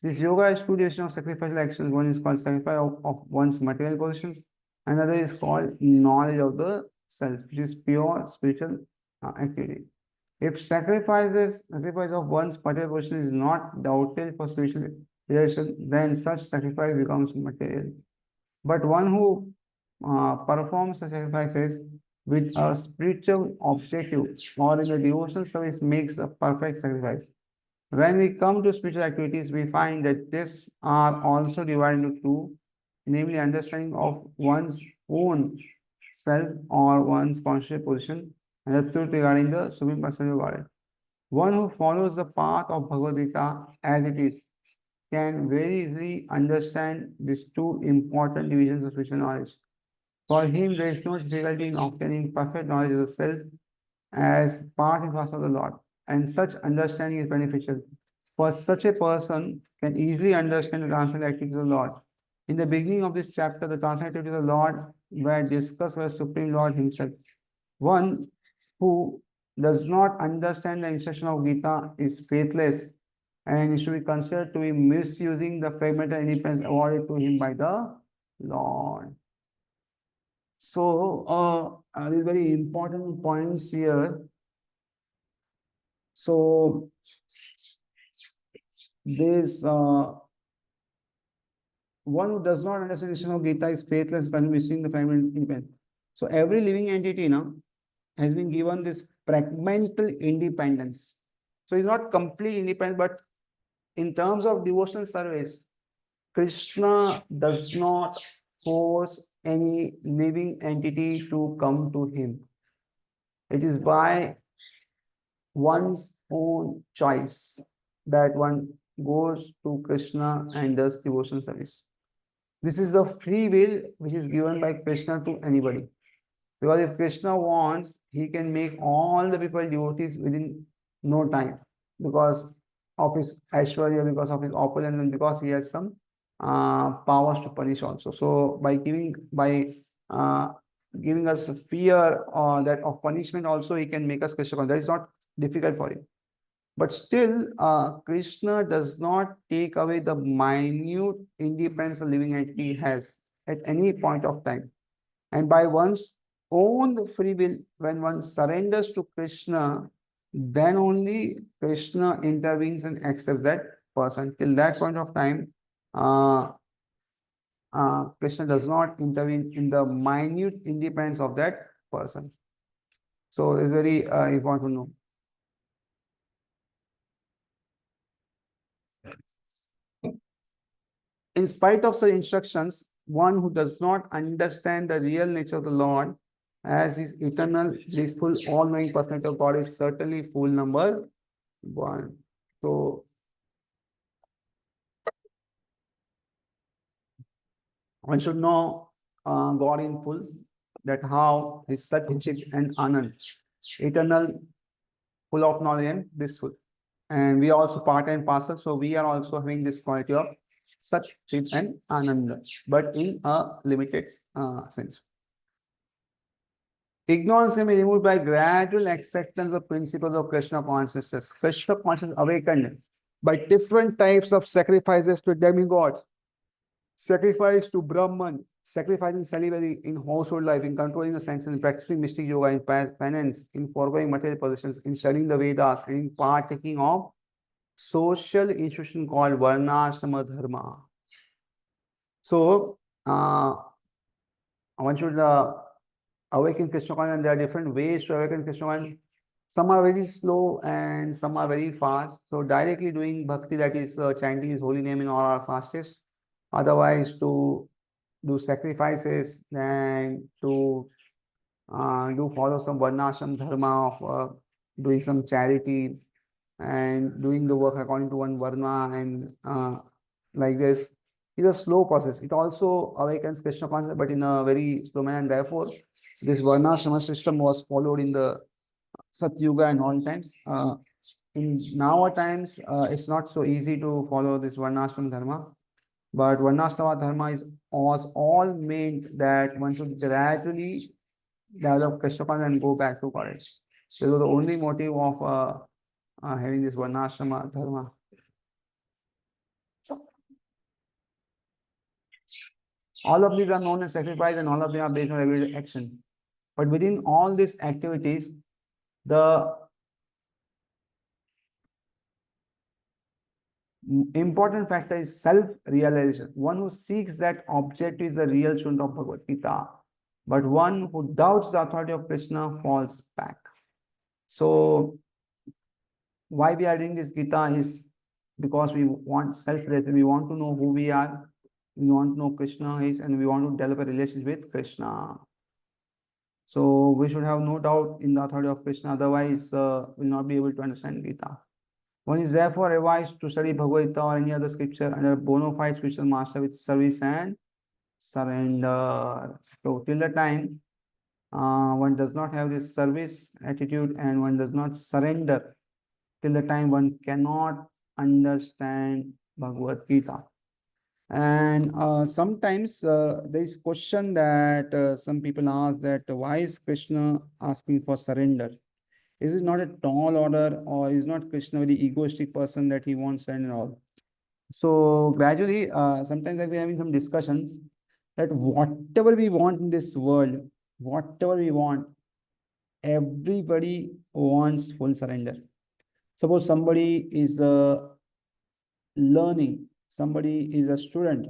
This yoga has two divisions of sacrificial actions. One is called sacrifice of one's material possessions. Another is called knowledge of the self, which is pure spiritual activity. If sacrifice of one's material possession is not doubted for spiritual realization, then such sacrifice becomes material. But one who performs such sacrifices with a spiritual objective or in a devotional service makes a perfect sacrifice. When we come to spiritual activities, we find that these are also divided into two, namely understanding of one's own self or one's conscious position, and the truth regarding the Supreme Personality of Godhead. One who follows the path of Bhagavad Gita as it is can very easily understand these two important divisions of spiritual knowledge. For him, there is no difficulty in obtaining perfect knowledge of the self as part and parcel of the Lord, and such understanding is beneficial. For such a person can easily understand the transcendental activities of the Lord. In the beginning of this chapter, the transcendental activities of the Lord were discussed by the Supreme Lord Himself. One who does not understand the instruction of Gita is faithless and it should be considered to be misusing the fragmental independence awarded to him by the Lord. So, these very important points here. So, this one who does not understand the instruction of Gita is faithless by misusing the fragmental independence. So, every living entity now has been given this fragmental independence. So, it's not complete independence, but in terms of devotional service, Krishna does not force any living entity to come to him. It is by one's own choice that one goes to Krishna and does devotional service. This is the free will which is given by Krishna to anybody. Because if Krishna wants, he can make all the people devotees within no time because of his Aishwarya, because of his opulence, and because he has some powers to punish also. So by giving us fear that of punishment also, he can make us Krishna. That is not difficult for him. But still, Krishna does not take away the minute independence a living entity has at any point of time. And by one's own free will, when one surrenders to Krishna, then only Krishna intervenes and accepts that person. Till that point of time, Krishna does not intervene in the minute independence of that person. So it's very important to know. In spite of such instructions, one who does not understand the real nature of the Lord as his eternal, blissful, all-knowing personality of God is certainly fool number one. So one should know God in full, that how is Sat, Chit and Anand, eternal, full of knowledge and blissful. And we are also part and parcel, so we are also having this quality of Sat, Chit and Ananda, but in a limited sense. Ignorance can be removed by gradual acceptance of principles of Krishna consciousness. Krishna consciousness awakened by different types of sacrifices to demigods, sacrifice to Brahman, sacrificing celibacy in household life, in controlling the senses, in practicing mystic yoga, in penance, in foregoing material possessions, in studying the Vedas, and in partaking of social institution called Varnashrama Dharma. So, one should awaken Krishna consciousness, and there are different ways to awaken Krishna consciousness. Some are very slow and some are very fast. So directly doing bhakti, that is chanting his holy name in all our fastest. Otherwise, to do sacrifices and to do follow some varnashram dharma of doing some charity and doing the work according to one varna and like this is a slow process. It also awakens Krishna consciousness, but in a very slow manner. And therefore, this varnashrama system was followed in the Satyuga and all times. In now times, it's not so easy to follow this varnashrama dharma. But varnashrama dharma was all meant that one should gradually develop Krishna consciousness and go back to college. This was the only motive of having this varnashrama dharma. All of these are known as sacrifice and all of them are based on everyday action. But within all these activities, the important factor is self-realization. One who seeks that object is the real student of Bhagavad Gita. But one who doubts the authority of Krishna falls back. So, why we are doing this Gita is because we want self-realization. We want to know who we are. We want to know Krishna is, and we want to develop a relationship with Krishna. So we should have no doubt in the authority of Krishna, otherwise will not be able to understand Gita. One is therefore advised to study Bhagavad Gita or any other scripture under a bona fide spiritual master with service and surrender. So till the time one does not have this service attitude and one does not surrender, till the time one cannot understand Bhagavad Gita. And sometimes there is question that some people ask that why is Krishna asking for surrender? Is it not a tall order, or is not Krishna a very egoistic person that he wants surrender all? So gradually, sometimes we're having some discussions that whatever we want in this world, whatever we want, everybody wants full surrender. Suppose somebody is learning, somebody is a student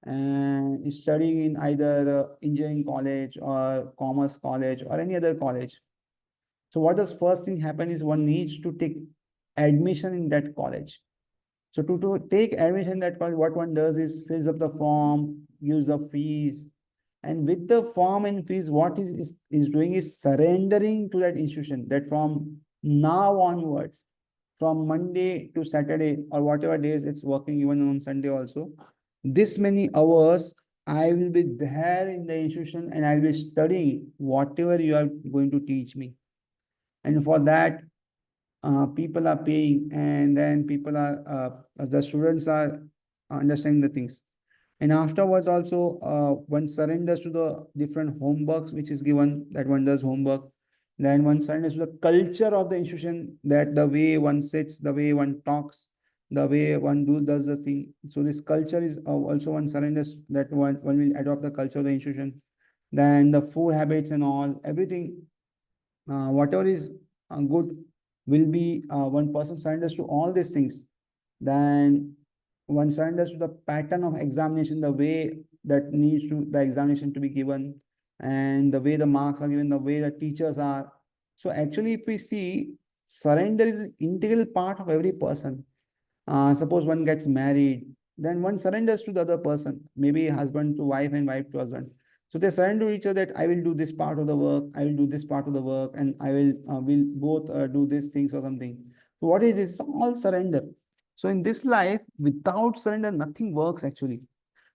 and is studying in either engineering college or commerce college or any other college. So what does first thing happen is one needs to take admission in that college. So to take admission in that college, what one does is fills up the form, gives the fees, and with the form and fees, what is doing is surrendering to that institution that from now onwards, from Monday to Saturday or whatever days it's working, even on Sunday also, this many hours I will be there in the institution and I'll be studying whatever you are going to teach me. And for that, people are paying, and then people are the students are understanding the things. And afterwards also, one surrenders to the different homeworks which is given, that one does homework. Then one surrenders to the culture of the institution, that the way one sits, the way one talks, the way one does the thing. So this culture is also one surrenders, that one will adopt the culture of the institution. Then the food habits and all, everything, whatever is good will be, one person surrenders to all these things. Then one surrenders to the pattern of examination, the way that needs to the examination to be given, and the way the marks are given, the way the teachers are. So actually, if we see, surrender is an integral part of every person. Suppose one gets married, then one surrenders to the other person, maybe husband to wife and wife to husband. So they surrender to each other that I will do this part of the work, I will do this part of the work, and I will both do these things or something. So what is this? All surrender. So in this life, without surrender, nothing works actually.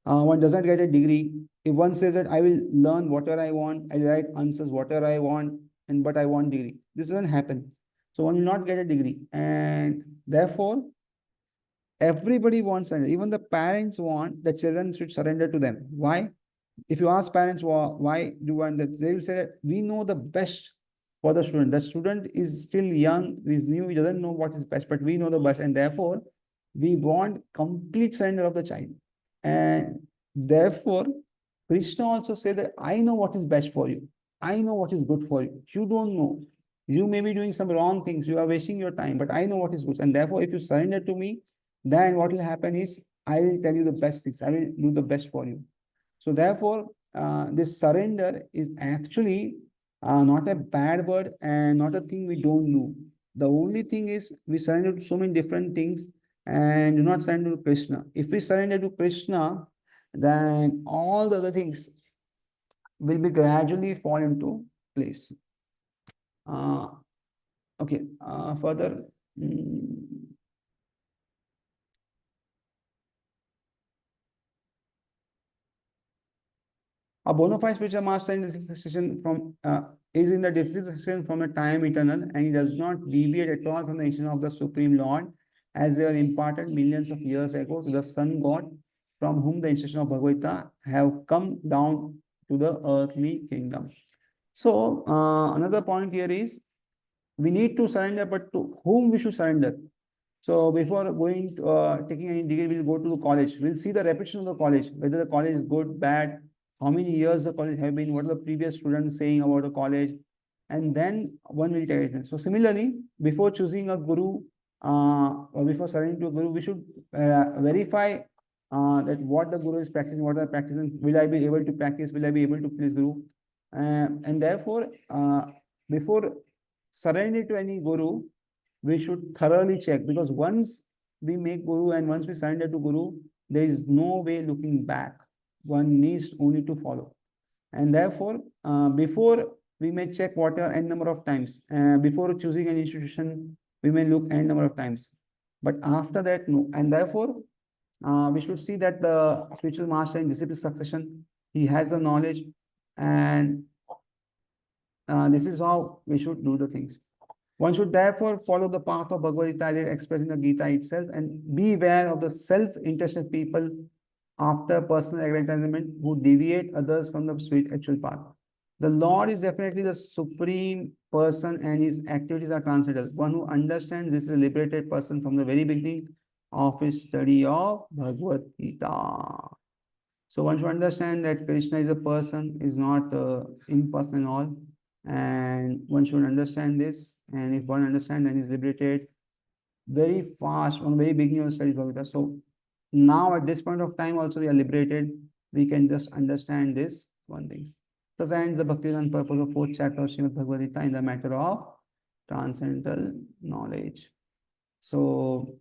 One doesn't get a degree. If one says that I will learn whatever I want, I write answers whatever I want, and but I want degree, this doesn't happen. So one will not get a degree, and therefore everybody wants surrender. Even the parents want the children should surrender to them. Why? If you ask parents why do you want that, they will say that we know the best for the student. The student is still young, is new, he doesn't know what is best, but we know the best, and therefore we want complete surrender of the child. And therefore, Krishna also says that I know what is best for you. I know what is good for you. You don't know. You may be doing some wrong things. You are wasting your time, but I know what is good. And therefore, if you surrender to me, then what will happen is I will tell you the best things. I will do the best for you. So therefore, this surrender is actually not a bad word and not a thing we don't know. The only thing is we surrender to so many different things and do not surrender to Krishna. If we surrender to Krishna, then all the other things will be gradually fall into place. Uh, okay, further. Mm. A bona fide spiritual master in the sixth session from is in the sixth session from a time eternal, and he does not deviate at all from the instruction of the Supreme Lord, as they were imparted millions of years ago to the Sun God, from whom the instruction of Bhagavad have come down to the earthly kingdom. So another point here is we need to surrender, but to whom we should surrender? So before going to, taking any degree, we'll go to the college. We'll see the reputation of the college, whether the college is good, bad, how many years the college have been, what are the previous students saying about the college, and then one will take it. So similarly, before choosing a guru, or before surrendering to a guru, we should verify that what the guru is practicing, what are practicing. Will I be able to practice? Will I be able to please guru? And therefore, before surrendering to any guru, we should thoroughly check, because once we make guru and once we surrender to guru, there is no way looking back. One needs only to follow. And therefore, before we may check whatever n number of times. Before choosing an institution, we may look n number of times. But after that, no. And therefore, we should see that the spiritual master in disciplic succession, he has the knowledge, and this is how we should do the things. One should therefore follow the path of Bhagavad Gita expressed in the Gita itself, and be aware of the self-interested people after personal aggrandizement who deviate others from the sweet actual path. The Lord is definitely the supreme person, and his activities are transcendental. One who understands this is a liberated person from the very beginning of his study of Bhagavad Gita. So one should understand that Krishna is a person, is not impersonal and all. And one should understand this. And if one understands, then is liberated very fast from the very beginning of the study of Bhagavad Gita. So now at this point of time also we are liberated. We can just understand this one thing. Thus ends the Bhakti and purpose of fourth chapter of Srimad Bhagavad Gita in the matter of transcendental knowledge. So